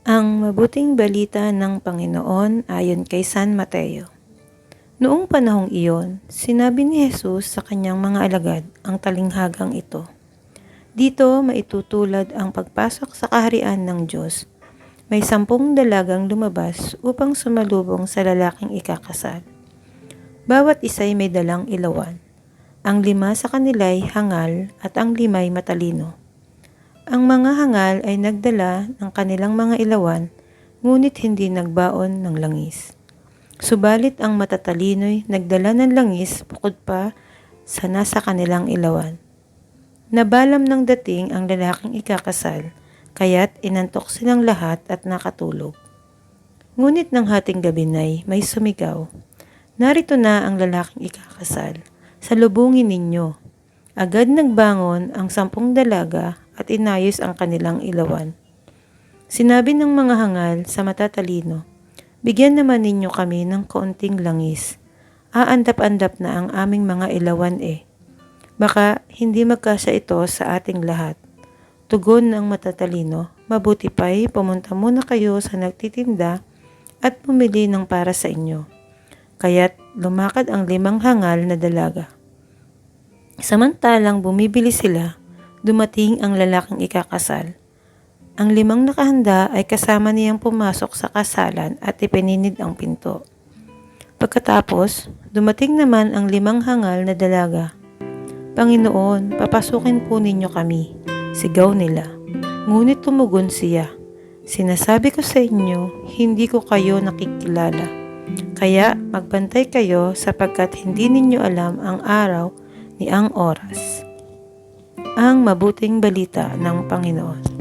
Ang mabuting balita ng Panginoon ayon kay San Mateo. Noong panahong iyon, sinabi ni Jesus sa kanyang mga alagad ang talinghagang ito. Dito maitutulad ang pagpasok sa kaharian ng Diyos. May 10 dalagang lumabas upang sumalubong sa lalaking ikakasal. Bawat isa'y may dalang ilawan. Ang 5 sa kanila'y hangal at ang 5'ay matalino. Ang mga hangal ay nagdala ng kanilang mga ilawan, ngunit hindi nagbaon ng langis. Subalit ang matatalino'y nagdala ng langis bukod pa sa nasa kanilang ilawan. Nabalam ng dating ang lalaking ikakasal, kaya't inantok silang lahat at nakatulog. Ngunit ng hating gabi na'y may sumigaw, "Narito na ang lalaking ikakasal, salubungin ninyo." Agad nagbangon ang 10 dalaga at inayos ang kanilang ilawan. Sinabi ng mga hangal sa matatalino, "Bigyan naman ninyo kami ng kaunting langis. Aandap-andap na ang aming mga ilawan eh. Baka hindi magkasya ito sa ating lahat." Tugon ng matatalino, "Mabuti pa'y pumunta muna kayo sa nagtitinda at bumili ng para sa inyo." Kaya't lumakad ang 5 hangal na dalaga. Samantalang bumibili sila, dumating ang lalaking ikakasal. Ang 5 nakahanda ay kasama niyang pumasok sa kasalan at ipininid ang pinto. Pagkatapos, dumating naman ang 5 hangal na dalaga. "Panginoon, papasukin po ninyo kami," sigaw nila. Ngunit tumugon siya, "Sinasabi ko sa inyo, hindi ko kayo nakikilala. Kaya magbantay kayo sapagkat hindi ninyo alam ang araw ni ang oras." Ang mabuting balita ng Panginoon.